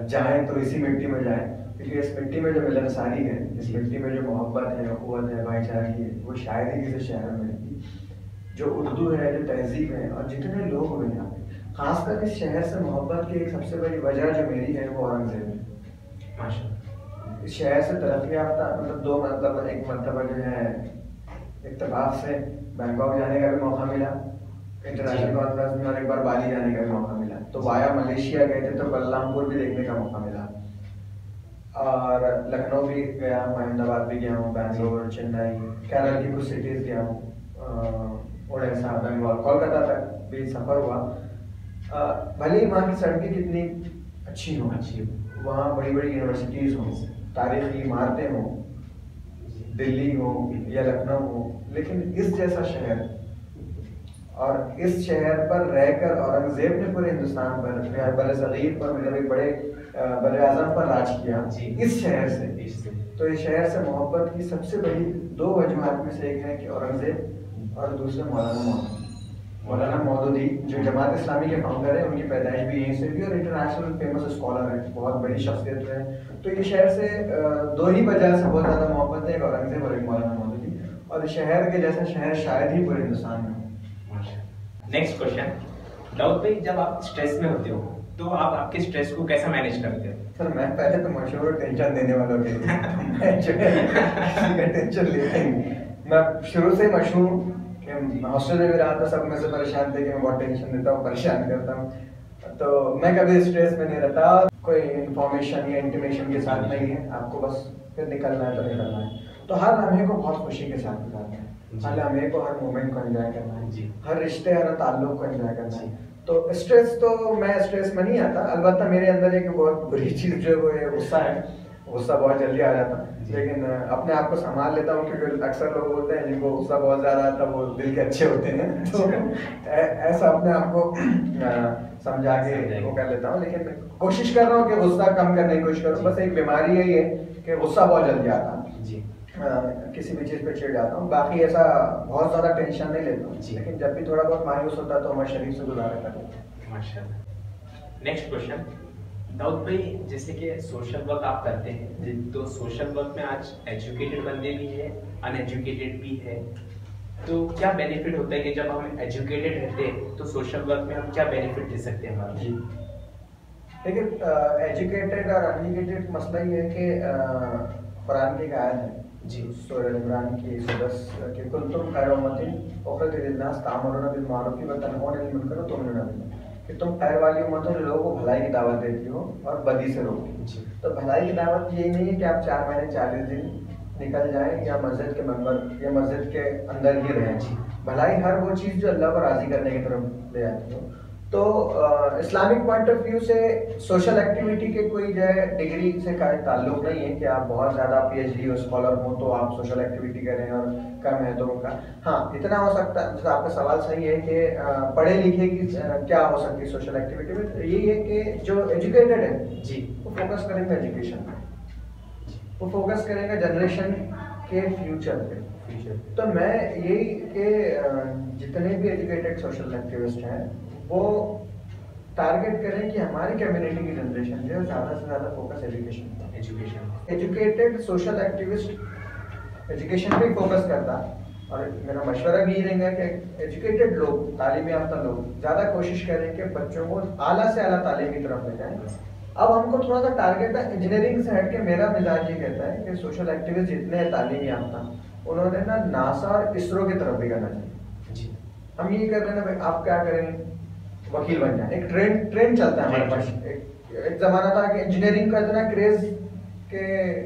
जाएँ तो इसी मिट्टी में जाएँ, क्योंकि इस मिट्टी में जो मिलनसारी है, इस मिट्टी में जो मोहब्बत है, अखुवत है, भाईचारगी है, वो शायद ही किसी शहर में मिलेगी। जो उर्दू है, जो तहजीब है और जितने लोग हुए यहाँ पे, खासकर इस शहर से मोहब्बत की एक सबसे बड़ी वजह जो मेरी है वो औरंगजेब है। माशाल्लाह, इस शहर से तरक्की याफ्ता मतलब 2 मतलब एक मरतबा जो है इत्तेफाक से बैंकॉक जाने का भी मौका मिला इंटरनेशनल कॉन्फ्रेंस में, और एक बार बाली जाने का भी मौका मिला। तो वाया मलेशिया गए थे तो बल्लामपुर भी देखने का मौका मिला, और लखनऊ भी गया हूँ, अहमदाबाद भी गया हूँ, बैंगलोर, चेन्नई, केरल की कुछ सिटीज़ गया हूँ, उड़ीसा, बंगाल, कोलकाता तक भी सफ़र हुआ। भले ही वहाँ की सड़कें कितनी अच्छी हों, वहाँ बड़ी बड़ी यूनिवर्सिटीज़ हों, तारीखी इमारतें हों, दिल्ली हो या लखनऊ हो, लेकिन इस जैसा शहर और इस शहर पर रहकर औरंगजेब ने पूरे हिंदुस्तान पर, बरसगीर पर, मतलब एक बड़े बर-ए-आज़म पर राज किया इस शहर से। तो इस शहर से मोहब्बत की सबसे बड़ी 2 वजूहात में से एक है कि औरंगजेब और दूसरे मौलाना मौदूदी जो जमात इस्लामी के फाउंडर हैं, उनकी पैदाइश भी यहीं से हुई और इंटरनेशनल फेमस स्कॉलर है, बहुत बड़ी शख्सियत है। तो ये शहर से 2 ही वजह से बहुत ज़्यादा मोहब्बत है, एक औरंगजेब और एक मौलाना मौदूदी, और शहर के जैसा शहर शायद ही पूरे हिंदुस्तान में। नेक्स्ट क्वेश्चन, दाऊद भाई जब आप स्ट्रेस में होते हो तो आप आपके स्ट्रेस को कैसा मैनेज करते हो? सर मैं पहले तो मशहूर टेंशन देने वालों के लिए मैं टेंशन लेता ही, मैं शुरू से मशहूर कि मैं हॉस्टल में भी रहा था, सब में से परेशान थे कि मैं बहुत टेंशन देता हूँ, परेशान करता हूँ, तो मैं कभी स्ट्रेस में नहीं रहता। कोई इन्फॉर्मेशन या इंटीमेशन के साथ नहीं है, आपको बस फिर निकलना है तो निकलना है। तो हर लम्हे को बहुत खुशी के साथ गुजारना है, हर लम्हे को, हर मोमेंट को एंजॉय करना है, हर रिश्ते, हर ताल्लुक को एंजॉय करना है। तो स्ट्रेस तो मैं स्ट्रेस में नहीं आता, अलबत्ता मेरे अंदर एक बहुत बुरी चीज़ जो है वो है गुस्सा है। गुस्सा बहुत जल्दी आ जाता, लेकिन अपने आप को संभाल लेता हूँ, क्योंकि अक्सर लोग बोलते हैं जिनको गुस्सा बहुत ज़्यादा आता है वो दिल के अच्छे होते हैं, तो ऐसा अपने आप को समझा के वो कर लेता हूँ। लेकिन कोशिश कर रहा हूँ कि गुस्सा कम करने की कोशिश करूँ। बस एक बीमारी यही है कि गुस्सा बहुत जल्दी आता है, किसी भी चीज़ पे चिढ़ जाता हूँ। बाकी ऐसा बहुत ज़्यादा टेंशन नहीं लेता हूँ, लेकिन जब भी थोड़ा बहुत मायूस होता है तो हमारे शरीर से गुजारा कर लेता हूँ। माशाल्लाह। नेक्स्ट क्वेश्चन, दाऊद भाई, जैसे कि सोशल वर्क आप करते हैं, तो सोशल वर्क में आज एजुकेटेड बंदे भी हैं, अनएजुकेटेड भी है, तो क्या बेनिफिट होता है कि जब हम एजुकेटेड रहते हैं तो सोशल वर्क में हम क्या बेनिफिट दे सकते हैं हमारा? जी देखिए, एजुकेटेड और अनएजुकेटेड मसला ये है कि कुरान की एक आयत है जी, सूरह इमरान की 110 कि कुंतुम खैर उम्मतिन उखरिजत लिन्नास तामुरूना बिल मारूफ व तनहौना अनिल मुनकर व तु'मिनूना बिल्लाह, कि तुम खैर वाली उम्मत हो, लोगों को भलाई की दावत देती हो और बदी से रोकती हो। तो भलाई की दावत यही नहीं है कि आप 4 महीने 40 दिन निकल जाएं या मस्जिद के मेंबर या मस्जिद के अंदर ही रहें। जी, भलाई हर वो चीज़ जो अल्लाह को राज़ी करने की तरफ ले जाती हो। तो इस्लामिक पॉइंट ऑफ व्यू से सोशल एक्टिविटी के कोई जो है डिग्री से का ताल्लुक नहीं है कि आप बहुत ज़्यादा PhD और स्कॉलर हो तो आप सोशल एक्टिविटी करें और कम है तो उनका। हाँ, इतना हो सकता है, जैसे आपका सवाल सही है कि पढ़े लिखे की क्या हो सकती है सोशल एक्टिविटी में, तो यही है कि जो एजुकेटेड है जी वो फोकस करेंगे एजुकेशन पे, वो फोकस करेंगे जनरेशन के फ्यूचर पे। तो मैं यही कि जितने भी एजुकेटेड सोशल एक्टिविस्ट हैं वो टारगेट करें कि हमारी कम्युनिटी की जनरेशन जो है ज़्यादा से ज़्यादा focus education. Educated social activist education पे फोकस करता, और मेरा मशवरा भी ये रहेगा कि एजुकेटेड लोग, तालीम याफ्ता लोग ज़्यादा कोशिश करें कि बच्चों को आला से आला तालीम की तरफ ले जाएं। अब हमको थोड़ा सा टारगेट है इंजीनियरिंग से हट के, मेरा मिजाज ये कहता है कि सोशल एक्टिविस्ट जितने हैं तालीम याफ्ता, उन्होंने ना नासा और इसरो की तरफ भी करना चाहिए। हम ये कर रहे हैं ना भाई, आप क्या करें, वकील बन जाए। एक ट्रेंड चलता है हमारे पास। एक जमाना था कि इंजीनियरिंग का इतना क्रेज के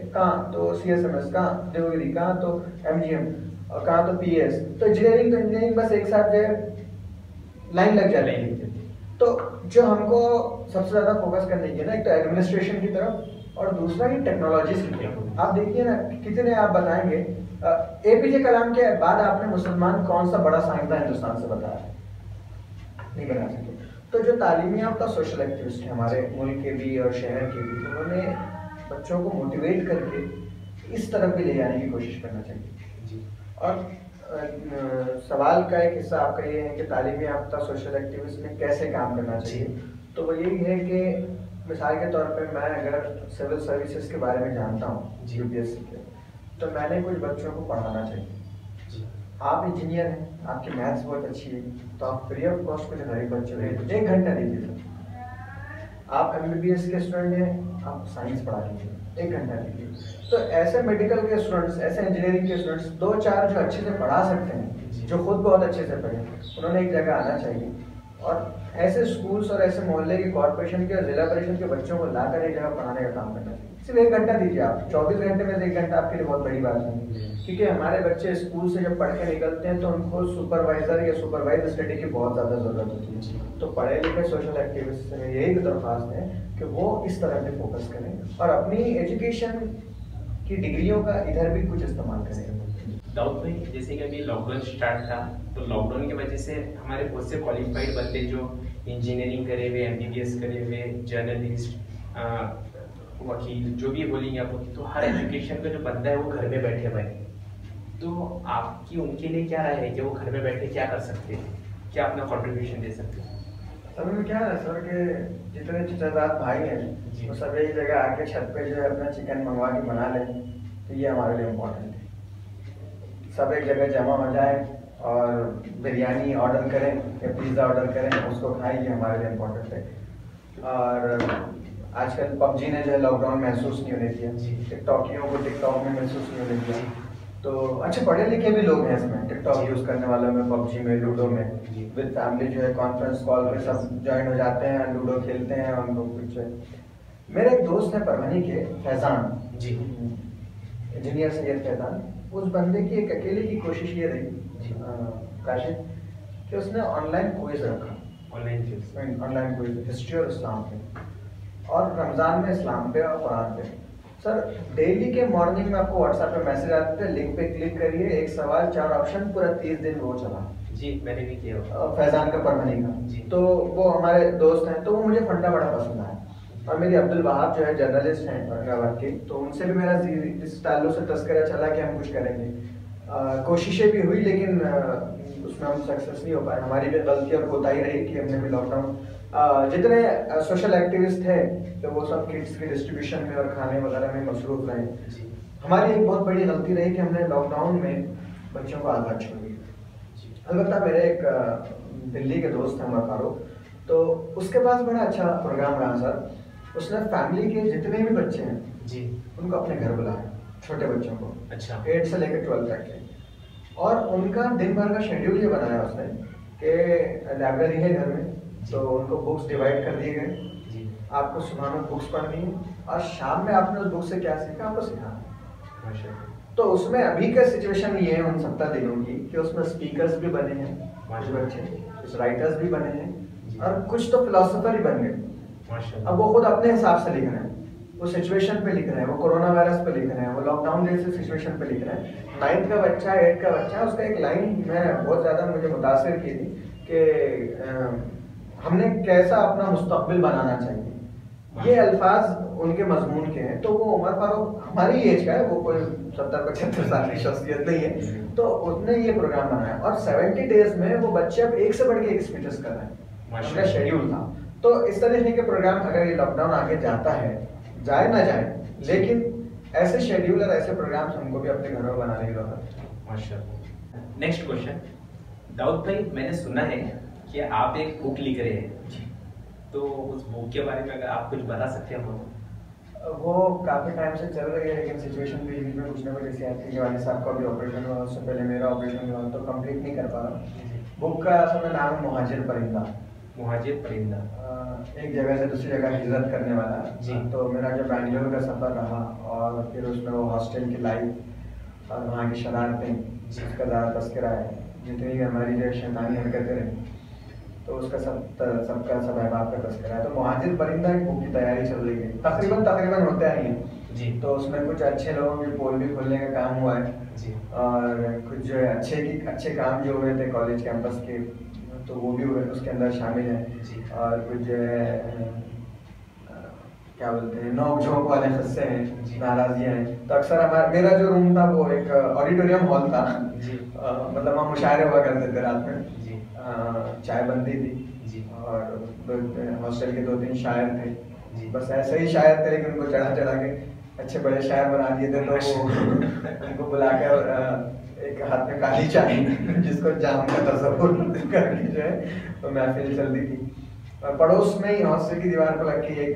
कहाँ तो CSMS, कहाँ देवगिरी, कहाँ तो MGM, और कहाँ तो PS। तो इंजीनियरिंग बस एक साथ जो लाइन लग जाती है। तो जो हमको सबसे ज़्यादा फोकस करने की है ना, एक तो एडमिनिस्ट्रेशन की तरफ और दूसरा ही टेक्नोलॉजीज की तरफ। आप देखिए ना, कितने आप बताएंगे APJ कलाम के बाद आपने मुसलमान कौन सा बड़ा साइंसदान हिंदुस्तान से बताया? नहीं बना सके। तो जो तालीमी याफ्ता सोशल एक्टिविस्ट हैं हमारे मुल्क के भी और शहर के भी, उन्होंने बच्चों को मोटिवेट करके इस तरफ भी ले जाने की कोशिश करना चाहिए जी। और सवाल का एक हिस्सा आपका ये है कि तालीमी याफ्ता सोशल एक्टिविस्ट में कैसे काम करना चाहिए, तो वो यही है कि मिसाल के तौर पे मैं अगर सिविल सर्विसेज के बारे में जानता हूँ UPSC के, तो मैंने कुछ बच्चों को पढ़ाना चाहिए। आप इंजीनियर हैं, आपकी मैथ्स बहुत अच्छी है, तो आप फ्री ऑफ कॉस्ट कुछ गरीब बच्चों को 1 घंटा दीजिए सर। आप MBBS के स्टूडेंट हैं, आप साइंस पढ़ा लीजिए, 1 घंटा दीजिए। तो ऐसे मेडिकल के स्टूडेंट्स, ऐसे इंजीनियरिंग के स्टूडेंट्स 2-4 जो अच्छे से पढ़ा सकते हैं, जो खुद बहुत अच्छे से पढ़े, उन्होंने एक जगह आना चाहिए। और ऐसे स्कूल्स और ऐसे मोहल्ले की कॉर्पोरेशन के और जिला परिषद के बच्चों को लाकर एक जगह पढ़ाने का काम करना चाहिए। सिर्फ 1 घंटा दीजिए आप, 24 घंटे में से 1 घंटा आपके लिए बहुत बड़ी बात है। क्योंकि हमारे बच्चे स्कूल से जब पढ़ के निकलते हैं तो उनको सुपरवाइजर या सुपरवाइज स्टडी की बहुत ज़्यादा ज़रूरत होती है। तो पढ़े लिखे सोशल एक्टिविस्ट में यही दरख्वास्त है कि वो इस तरह पे फोकस करें और अपनी एजुकेशन की डिग्रियों का इधर भी कुछ इस्तेमाल करें। दाऊद भाई, जैसे कि अभी लॉकडाउन स्टार्ट था, तो लॉकडाउन की वजह से हमारे बहुत से क्वालिफाइड बंदे जो इंजीनियरिंग करे हुए, MBBS करे हुए, जर्नलिस्ट, वकील, जो भी बोलेंगे आप, तो हर एजुकेशन का जो बंदा है वो घर में बैठे हुए हैं। तो आपकी उनके लिए क्या राय है कि वो घर में बैठे क्या कर सकते हैं, क्या अपना कॉन्ट्रीब्यूशन दे सकते हैं? असल में क्या है सर कि जितने चचेदार भाई हैं वो सब एक जगह आके छत पे जो है अपना चिकन मंगवा के बना लें, तो ये हमारे लिए इम्पोर्टेंट है। सब एक जगह जमा हो जाए और बिरयानी ऑर्डर करें या पिज़्ज़ा ऑर्डर करें, उसको खाएं, ये हमारे लिए इम्पोर्टेंट है। और आजकल PUBG ने जो है लॉकडाउन महसूस नहीं होने दिया, टिकटॉकियों को टिकटॉक में महसूस नहीं होने दिया। तो अच्छे पढ़े लिखे भी लोग हैं इसमें, टिकटॉक यूज करने वालों में, पबजी में, लूडो में, विद फैमिली जो है कॉन्फ्रेंस कॉल पे सब ज्वाइन हो जाते हैं, लूडो खेलते हैं और लोग कुछ। मेरे एक दोस्त है परभनी के, फैजान जी, इंजीनियर सैयद फैजान। उस बंदे की एक अकेले की कोशिश ये रही काशिफ कि उसने ऑनलाइन क्विज रखा, ऑनलाइन क्विज हिस्ट्री और इस्लाम पे, और रमज़ान में इस्लाम पे और कुरान पे। सर डेली के मॉर्निंग में आपको व्हाट्सएप पे मैसेज आते थे, लिंक पे क्लिक करिए, एक सवाल 4 ऑप्शन, पूरा 30 दिन वो चला। जी मैंने भी किया, फैजान का परभनी का जी। तो वो हमारे दोस्त हैं, तो वो मुझे फंडा बड़ा पसंद आया। और मेरी अब्दुल वहाब जो है जर्नलिस्ट हैं औरंगाबाद के, तो उनसे भी मेरा इस ताल्लुक से तस्करा चला कि हम कुछ करेंगे। कोशिशें भी हुई लेकिन उसमें हम सक्सेस नहीं हो पाए। हमारी भी गलती और कोताही रही कि हमने भी लॉकडाउन, जितने सोशल एक्टिविस्ट थे तो वो सब किट्स की डिस्ट्रीब्यूशन में और खाने वगैरह में मसरूफ रहे। हमारी एक बहुत बड़ी गलती रही कि हमने लॉकडाउन में बच्चों को आज़ाद छोड़ दिया। अलबत्ता मेरे एक दिल्ली के दोस्त हैं उमर फारूक, तो उसके पास बड़ा अच्छा प्रोग्राम रहा सर। उसने फैमिली के जितने भी बच्चे हैं जी उनको अपने घर बुलाया, छोटे बच्चों को, अच्छा 8 से लेकर 12 तक के, और उनका दिन भर का शेड्यूल ये बनाया उसने कि लाइब्रेरी है घर में, तो उनको बुक्स डिवाइड कर दिए गए। आपको सुबह में बुक्स पढ़नी है और शाम में आपने उस बुक से क्या सीखा आपको सिखाना। तो उसमें अभी का सिचुएशन ये है उन 70 दिनों की कि उसमें स्पीकर्स भी बने हैं कुछ बच्चे, कुछ राइटर्स भी बने हैं और कुछ तो फिलोसोफर ही बन गए। अब वो खुद अपने हिसाब से लिख रहे हैं, वो सिचुएशन पे लिख रहे हैं, वो कोरोना वायरस पे लिख रहे हैं, वो लॉकडाउन जैसे सिचुएशन पे लिख रहे हैं। 9th का बच्चा, 8th का बच्चा, उसका एक लाइन मैं बहुत ज़्यादा मुझे मुतासिर की थी कि हमने कैसा अपना मुस्तकबिल बनाना चाहिए। ये अल्फाज उनके मजमून के हैं। तो वो उमर फारूक हमारी एज का है, वो कोई 70-75 साल की शख्सियत नहीं है, तो उसने ये प्रोग्राम बनाया और 70 डेज में वो बच्चे अब एक से बढ़ के एक स्पीचेस कर रहे हैं। उनका शेड्यूल था। तो इस तरह के प्रोग्राम अगर ये लॉकडाउन आगे जाता है, जाए ना जाए, लेकिन ऐसे शेड्यूल और ऐसे प्रोग्राम्स हमको भी अपने घरों में बनाने की जरूरत है। माशाल्लाह। नेक्स्ट क्वेश्चन, दाऊद भाई मैंने सुना है कि आप एक बुक लिख रहे हैं, तो उस बुक के बारे में अगर आप कुछ बता सकते हैं हम। वो काफ़ी टाइम से चल रही है, लेकिन सिचुएशन भी बीच में कुछ ना कुछ ऐसी आती है कि वाले साहब का भी ऑपरेशन हुआ, उससे पहले मेरा ऑपरेशन हुआ, तो कंप्लीट नहीं कर पा रहा। बुक का असल में नाम है मुहाजिर परिंदा। मुहाजिर परिंदा, एक जगह से दूसरी जगह हिजरत करने वाला जी। तो मेरा जो बैंगलोर का सफ़र रहा और फिर उसमें वो हॉस्टल की लाइफ और वहाँ की शरारतें, जिसका ज़्यादा तस्करा है, जितनी भी हमारी जो शैतानी हरकतें रही, तो उसका सबका सब अहबाब का तस्करा है। तो मुहाजिर परिंदा की बुक की तैयारी चल रही है, तकरीबन होते आई हैं जी। तो उसमें कुछ अच्छे लोगों के पोल भी खोलने का काम हुआ है जी, और कुछ जो है अच्छे काम जो हुए थे कॉलेज कैंपस के, तो वो भी हुए, उसके अंदर शामिल है जी। और कुछ जो है क्या बोलते हैं, नोक झोंक वाले किस्से हैं, नाराजियाँ हैं। तो अक्सर मेरा जो रूम था वो एक ऑडिटोरियम हॉल था जी। मतलब हम मुशायरे हुआ करते थे रात में जी। चाय बनती थी जी। और हॉस्टल के 2-3 शायर थे जी। बस ऐसे ही शायर थे, लेकिन उनको चढ़ा के अच्छे बड़े शायर बना दिए थे। तो उनको बुलाकर एक हाथ में काली चाय जिसको जाम का तस्वुर करके जो है तो महफिल चल रही थी। और पड़ोस में ही हॉस्टल की दीवार पर लग के एक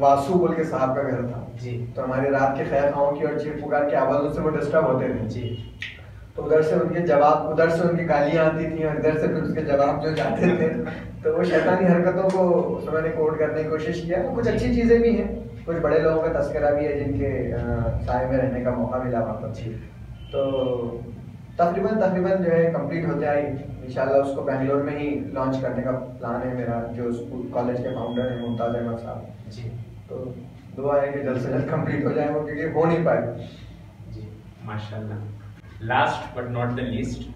वासु बोल के साहब का घर था जी। तो हमारी रात के खैर खाओं की और चीख पुकार की आवाज़ों से वो डिस्टर्ब होते थे जी। तो उधर से उनके जवाब, उधर से उनकी गालियाँ आती थी और इधर से फिर उसके जवाब जो जाते थे। तो वो शैतानी हरकतों को मैंने कोड करने की कोशिश किया। तो कुछ अच्छी चीज़ें भी हैं, कुछ बड़े लोगों का तस्करा भी है जिनके साए में रहने का मौका मिला वहाँ पर जी। तो तकरीबन जो है कंप्लीट होते आई। इंशाल्लाह उसको बेंगलोर में ही लॉन्च करने का प्लान है मेरा, जो स्कूल कॉलेज के फाउंडर हैं मुमताज़ अहमद साहब जी। तो दुआ है कि जल्द से जल्द कंप्लीट हो जाए वो, क्योंकि हो नहीं पाए जी। माशाल्लाह। Last but not the least,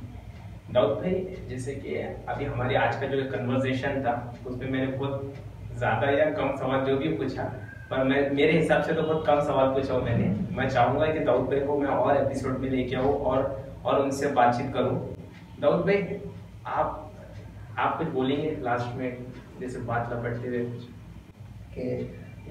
Dawood भाई, जैसे कि अभी हमारी आज का जो कन्वर्सेशन था उसमें मैंने बहुत ज़्यादा या कम सवाल जो भी पूछा, पर मेरे हिसाब से तो बहुत कम सवाल पूछा हूँ मैंने। मैं चाहूँगा कि दाऊद भाई को मैं और एपिसोड में लेके आऊँ और उनसे बातचीत करूँ। दाऊद भाई, आप कुछ बोलेंगे लास्ट में, जैसे बात लपटते हुए कि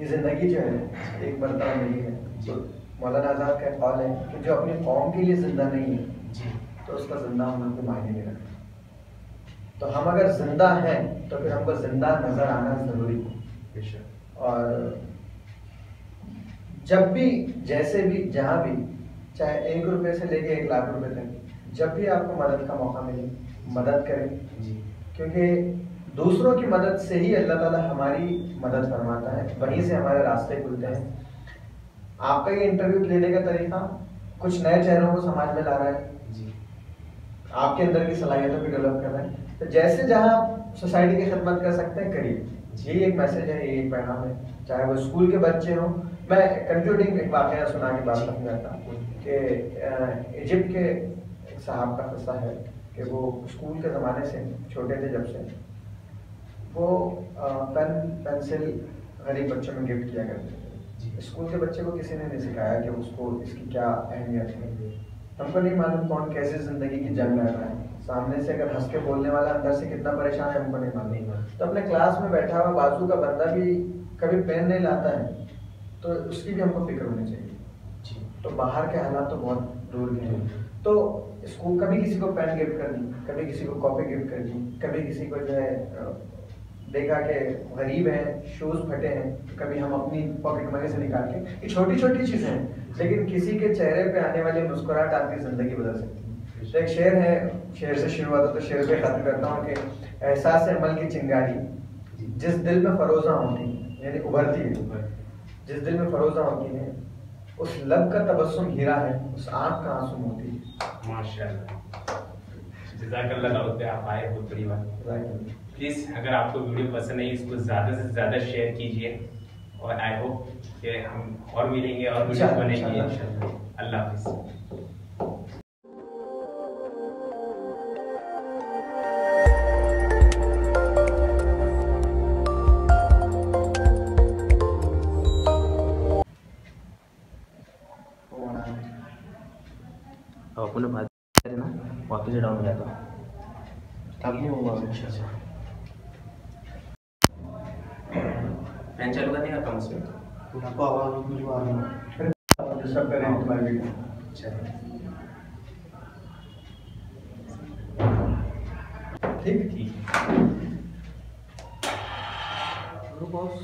ये ज़िंदगी जो है एक मरतबा मिली है। तो मौलाना आज़ाद का कौल है कि जो अपनी कौम के लिए जिंदा नहीं है जी, तो उसका जिंदा होना कोई मायने नहीं रखता। तो हम अगर जिंदा हैं तो फिर हमको जिंदा नजर आना जरूरी है। और जब भी, जैसे भी, जहाँ भी चाहे 1 रुपए से लेके 1 लाख रुपए तक, जब भी आपको मदद का मौका मिले मदद करें जी। क्योंकि दूसरों की मदद से ही अल्लाह ताला हमारी मदद फरमाता है, वहीं से हमारे रास्ते खुलते हैं। आपका ये इंटरव्यू लेने का तरीका कुछ नए चेहरों को समाज में ला रहा है जी, आपके अंदर की सलाहियतों को डेवलप कर रहा है। तो जैसे जहाँ सोसाइटी की खिदमत कर सकते हैं करिए, यही एक मैसेज है, यही एक पैगाम है। चाहे वो स्कूल के बच्चे हों, मैं कंक्लूडिंग एक वाकया सुना के बात करना चाहता हूँ कि इजिप्ट के एक साहब का किस्सा है कि वो स्कूल के ज़माने से छोटे थे, जब से वो पेन पेंसिल गरीब बच्चों में गिफ्ट किया करते थे। स्कूल के बच्चे को किसी ने नहीं सिखाया कि उसको इसकी क्या अहमियत है। हमको नहीं मालूम कौन कैसे ज़िंदगी की जंग लड़ रहा है, सामने से अगर हंस के बोलने वाला अंदर से कितना परेशान है हमको नहीं मालूम। तो अपने क्लास में बैठा हुआ बाजू का बंदा भी कभी पेन नहीं लाता है, तो उसकी भी हमको फिक्र होनी चाहिए। तो बाहर के हालात तो बहुत दूर के हैं, तो स्कूल कभी किसी को पेन गिफ्ट कर दी, कभी किसी को कॉपी गिफ्ट कर दी, कभी किसी को जो है देखा कि गरीब है, शूज़ फटे हैं, तो कभी हम अपनी पॉकेट मनी से निकाल के, ये छोटी छोटी चीज़ें हैं, लेकिन किसी के चेहरे पे आने वाली मुस्कुराहट आपकी ज़िंदगी बदल सकती है। तो एक शेर है, शेर से शुरू होता, तो शेर पे खत्म करता हूँ कि एहसास अमल की चिंगारी जिस दिल में फरोजा होती, यानी उभरती है, जिस दिल में फरोजा होती है, उस लब का तबस्सुम हीरा है, उस आँख का आंसू मोती है। माशाल्लाह, जज़ाकल्लाह दाऊद भाई, आप आए, बहुत बड़ी बात। प्लीज़ अगर आपको वीडियो पसंद आई, इसको ज़्यादा से ज़्यादा शेयर कीजिए, और आई होप कि हम और मिलेंगे और वीडियो बनेंगे इंशाल्लाह। अल्लाह हाफ़िज़। अब अपने बात करें ना, वापस डाउन हो जाता तब नहीं होगा। अच्छा, फैन चालू करने का काम उसमें आपको आवाज़ पूरी आ रही है, फिर सब करें तुम्हारी वीडियो। ठीक ठीक। बॉस।